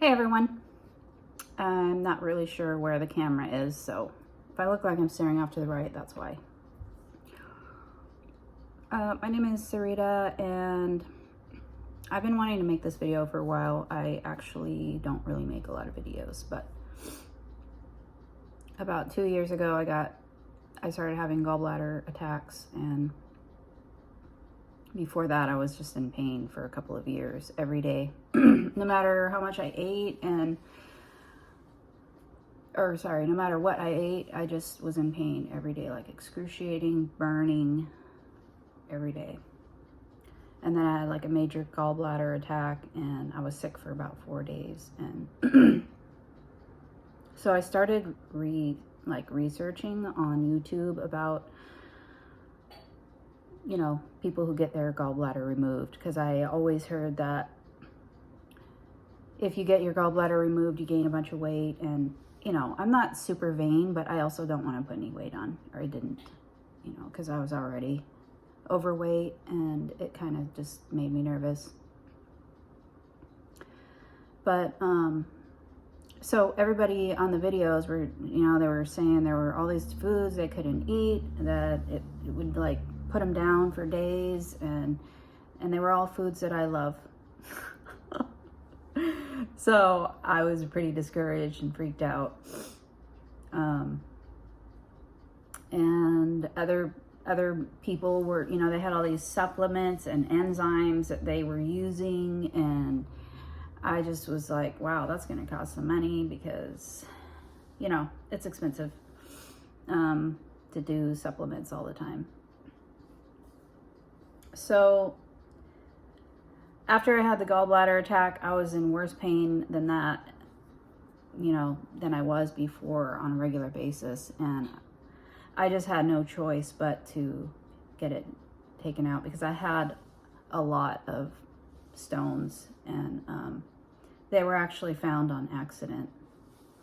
Hey everyone. I'm not really sure where the camera is, so if I look like I'm staring off to the right, that's why. My name is Sarita, and I've been wanting to make this video for a while. I actually don't really make a lot of videos, but about 2 years ago I started having gallbladder attacks, and before that I was just in pain for a couple of years every day. No matter how much I ate no matter what I ate, I just was in pain every day, like excruciating, burning every day. And then I had like a major gallbladder attack, and I was sick for about 4 days. And so I started researching on YouTube about, people who get their gallbladder removed, because I always heard that if you get your gallbladder removed, you gain a bunch of weight. And I'm not super vain, but I also don't want to put any weight on, or I didn't, because I was already overweight, and it kind of just made me nervous. But so everybody on the videos were, they were saying there were all these foods they couldn't eat, that it would like put them down for days, and they were all foods that I love. So I was pretty discouraged and freaked out. And other people were, they had all these supplements and enzymes that they were using, and I just was like, wow, that's going to cost some money, because, it's expensive to do supplements all the time. So after I had the gallbladder attack, I was in worse pain than that, than I was before on a regular basis. And I just had no choice but to get it taken out, because I had a lot of stones, and they were actually found on accident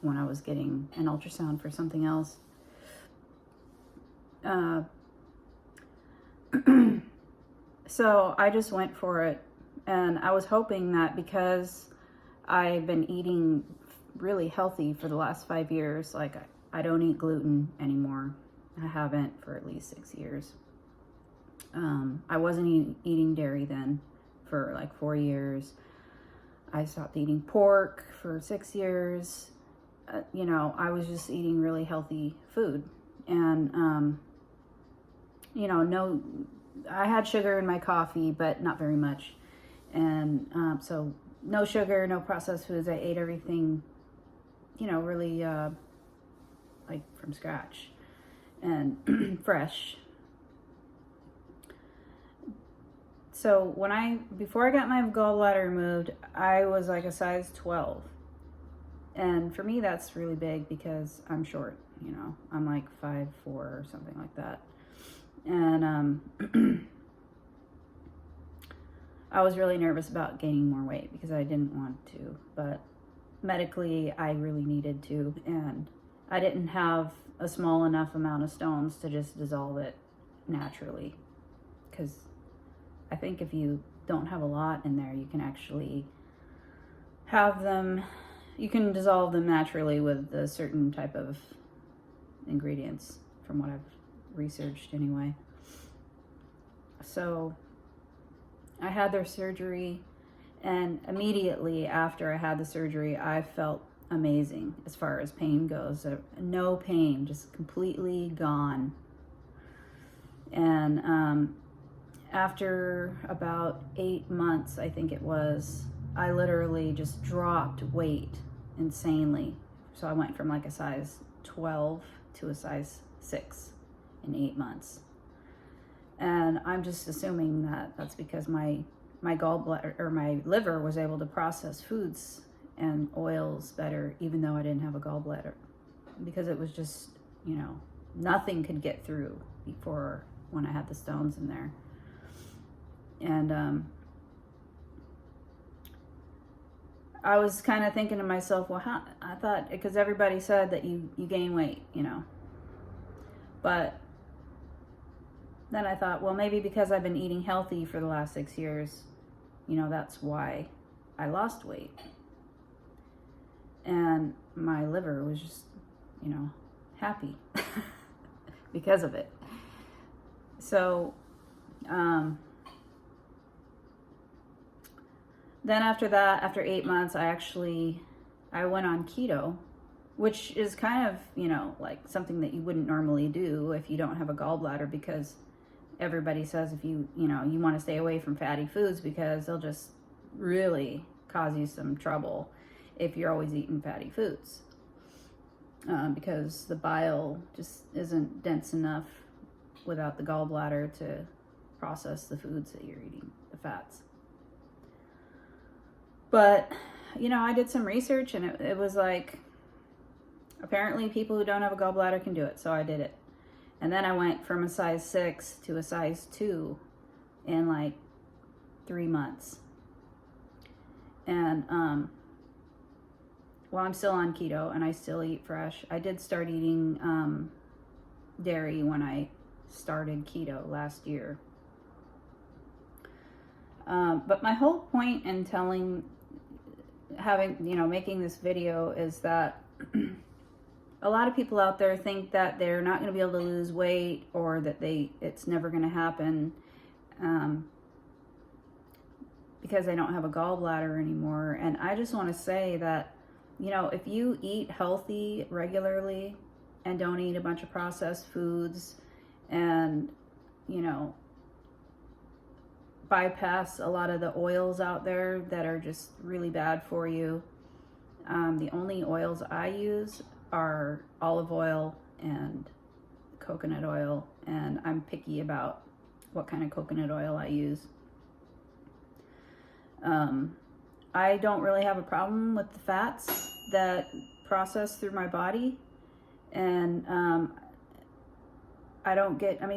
when I was getting an ultrasound for something else. So I just went for it. And I was hoping that, because I've been eating really healthy for the last 5 years, like I don't eat gluten anymore. I haven't for at least 6 years. I wasn't eating dairy then for like 4 years. I stopped eating pork for 6 years. I was just eating really healthy food. And, I had sugar in my coffee, but not very much. And so no sugar, no processed foods. I ate everything, really like from scratch and fresh. So before I got my gallbladder removed, I was like a size 12. And for me, that's really big, because I'm short, I'm like 5'4" or something like that. And I was really nervous about gaining more weight, because I didn't want to, but medically I really needed to, and I didn't have a small enough amount of stones to just dissolve it naturally, because I think if you don't have a lot in there, you can actually you can dissolve them naturally with a certain type of ingredients, from what I've researched anyway. So I had their surgery, and immediately after I had the surgery, I felt amazing as far as pain goes. No pain, just completely gone. And after about 8 months, I think it was, I literally just dropped weight insanely. So I went from like a size 12 to a size 6 in 8 months. And I'm just assuming that that's because my gallbladder, or my liver, was able to process foods and oils better, even though I didn't have a gallbladder, because it was just, nothing could get through before, when I had the stones in there. And I was kind of thinking to myself, well, I thought, because everybody said that you gain weight, but then I thought, well, maybe because I've been eating healthy for the last 6 years, that's why I lost weight. and my liver was just, you know, happy because of it. So, then after that, after 8 months, I went on keto, which is kind of, you know, like something that you wouldn't normally do if you don't have a gallbladder, because everybody says if you want to stay away from fatty foods because they'll just really cause you some trouble if you're always eating fatty foods, because the bile just isn't dense enough without the gallbladder to process the foods that you're eating, the fats. But, you know, I did some research, and it was like, apparently people who don't have a gallbladder can do it, so I did it. And then I went from a size 6 to a size 2 in like 3 months. And, well, I'm still on keto and I still eat fresh. I did start eating dairy when I started keto last year. But my whole point in making this video is that a lot of people out there think that they're not going to be able to lose weight, or that it's never going to happen because they don't have a gallbladder anymore. And I just want to say that, you know, if you eat healthy regularly and don't eat a bunch of processed foods, and, you know, bypass a lot of the oils out there that are just really bad for you. The only oils I use are olive oil and coconut oil, and I'm picky about what kind of coconut oil I use. I don't really have a problem with the fats that process through my body, and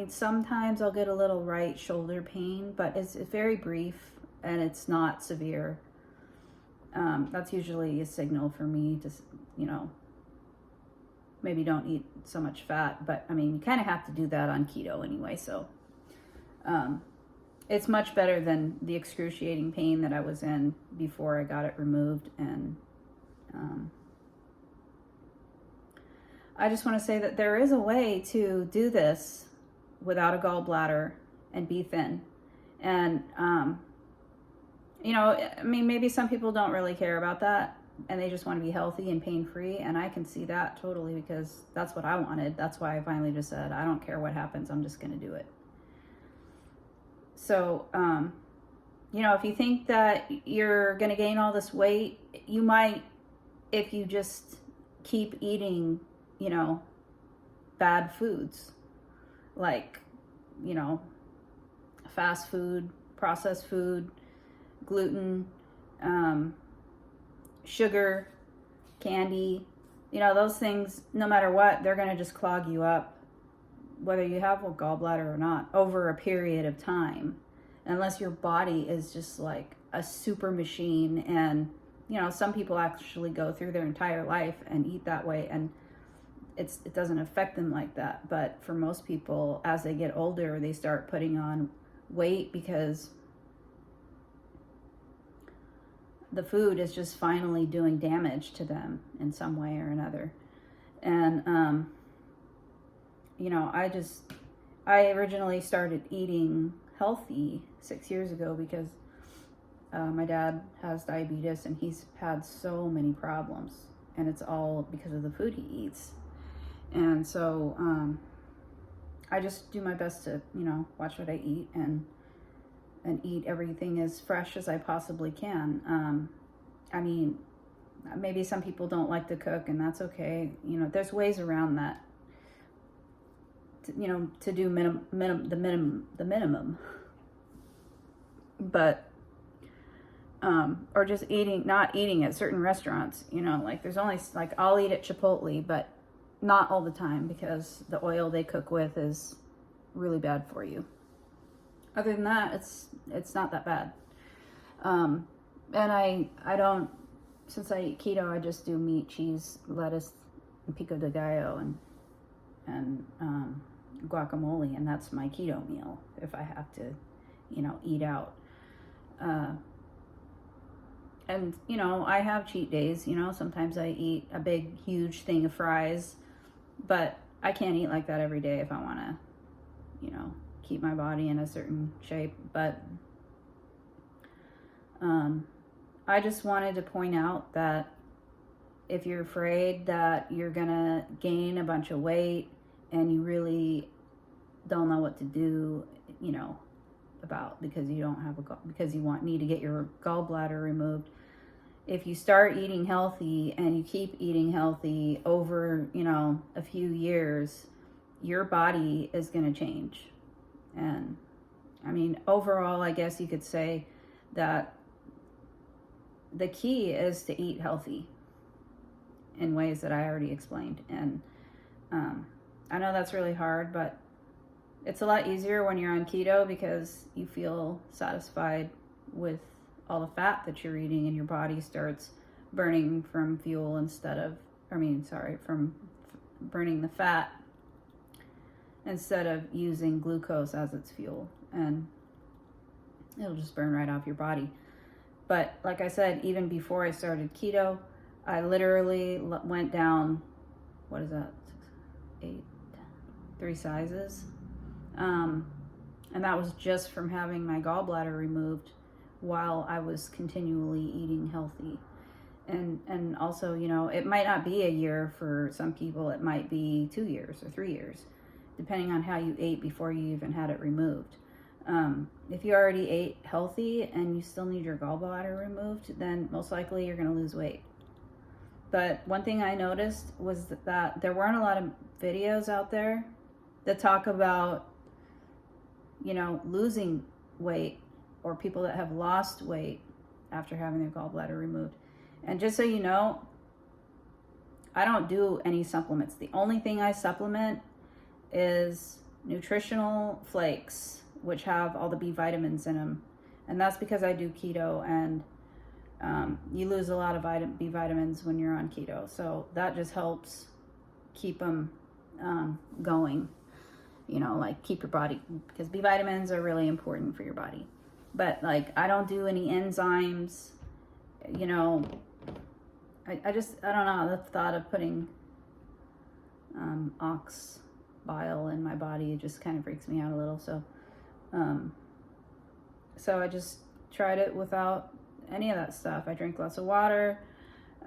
sometimes I'll get a little right shoulder pain, but it's very brief and it's not severe. That's usually a signal for me to, you know, maybe don't eat so much fat. But I mean, you kind of have to do that on keto anyway. So it's much better than the excruciating pain that I was in before I got it removed. And I just want to say that there is a way to do this without a gallbladder and be thin. And, you know, I mean, maybe some people don't really care about that and they just want to be healthy and pain-free. And I can see that totally, because that's what I wanted. That's why I finally just said, I don't care what happens, I'm just going to do it. So, you know, if you think that you're going to gain all this weight, you might, if you just keep eating, you know, bad foods, like, you know, fast food, processed food, gluten, sugar, candy, you know, those things, no matter what, they're going to just clog you up, whether you have a gallbladder or not, over a period of time, unless your body is just like a super machine. And, you know, some people actually go through their entire life and eat that way, and it doesn't affect them like that. But for most people, as they get older, they start putting on weight because the food is just finally doing damage to them in some way or another. And, you know, I originally started eating healthy 6 years ago because my dad has diabetes and he's had so many problems, and it's all because of the food he eats. And so I just do my best to, you know, watch what I eat and eat everything as fresh as I possibly can. I mean, maybe some people don't like to cook, and that's okay. You know, there's ways around that. You know, to do the minimum. But or just not eating at certain restaurants. You know, like there's only, like, I'll eat at Chipotle, but not all the time, because the oil they cook with is really bad for you. Other than that, it's not that bad. And I don't, since I eat keto, I just do meat, cheese, lettuce, and pico de gallo, and guacamole, and that's my keto meal if I have to, you know, eat out. And, you know, I have cheat days, you know, sometimes I eat a big, huge thing of fries, but I can't eat like that every day if I want to, you know, keep my body in a certain shape. But I just wanted to point out that if you're afraid that you're gonna gain a bunch of weight and you really don't know what to do, you know, about because you don't have because you need to get your gallbladder removed. If you start eating healthy and you keep eating healthy over, you know, a few years, your body is going to change. And I mean, overall, I guess you could say that the key is to eat healthy in ways that I already explained. And I know that's really hard, but it's a lot easier when you're on keto because you feel satisfied with all the fat that you're eating and your body starts burning from fuel from burning the fat instead of using glucose as its fuel. And it'll just burn right off your body. But like I said, even before I started keto, I literally went down, 3 sizes. And that was just from having my gallbladder removed while I was continually eating healthy. And also, you know, it might not be a year for some people. It might be 2 years or 3 years, depending on how you ate before you even had it removed. If you already ate healthy and you still need your gallbladder removed, then most likely you're going to lose weight. But one thing I noticed was that there weren't a lot of videos out there that talk about, you know, losing weight or people that have lost weight after having their gallbladder removed. And just so you know, I don't do any supplements. The only thing I supplement is nutritional flakes, which have all the B vitamins in them. And that's because I do keto, and you lose a lot of B vitamins when you're on keto. So that just helps keep them going, you know, like keep your body, because B vitamins are really important for your body. But like, I don't do any enzymes, you know. I don't know, the thought of putting ox bile in my body just kind of freaks me out a little. So I just tried it without any of that stuff. I drink lots of water.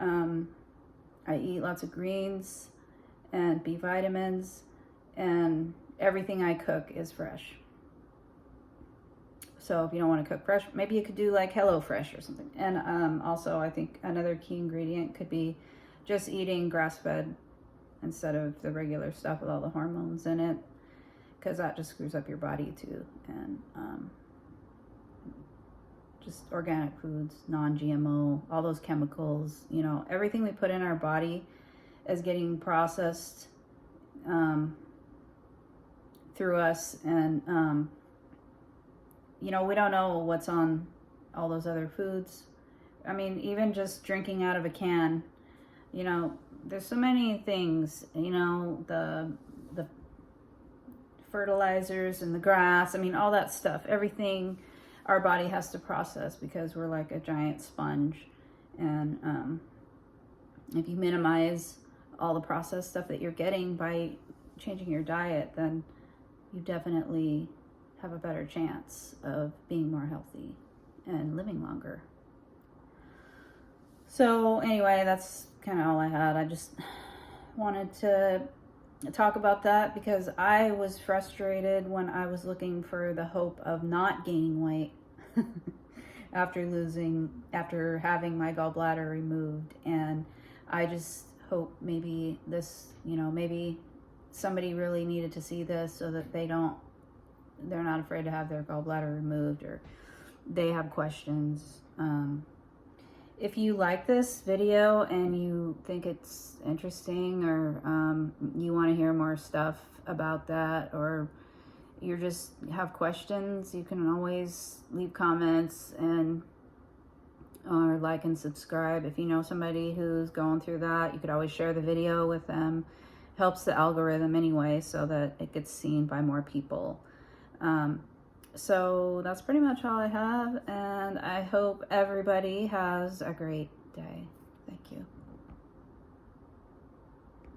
I eat lots of greens and B vitamins, and everything I cook is fresh. So if you don't want to cook fresh, maybe you could do like HelloFresh or something. And also, I think another key ingredient could be just eating grass-fed instead of the regular stuff with all the hormones in it, because that just screws up your body too. And just organic foods, non-GMO, all those chemicals, you know, everything we put in our body is getting processed through us. And you know, we don't know what's on all those other foods. I mean, even just drinking out of a can, you know, there's so many things, you know, the fertilizers and the grass, I mean, all that stuff, everything our body has to process because we're like a giant sponge. And if you minimize all the processed stuff that you're getting by changing your diet, then you definitely have a better chance of being more healthy and living longer. So anyway, that's kind of all I had. I just wanted to talk about that because I was frustrated when I was looking for the hope of not gaining weight after having my gallbladder removed. And I just hope maybe this, you know, maybe somebody really needed to see this so that they're not afraid to have their gallbladder removed, or they have questions. If you like this video and you think it's interesting, or you want to hear more stuff about that, or you just have questions, you can always leave comments or like and subscribe. If you know somebody who's going through that, you could always share the video with them. Helps the algorithm anyway, so that it gets seen by more people. So that's pretty much all I have, and I hope everybody has a great day. Thank you.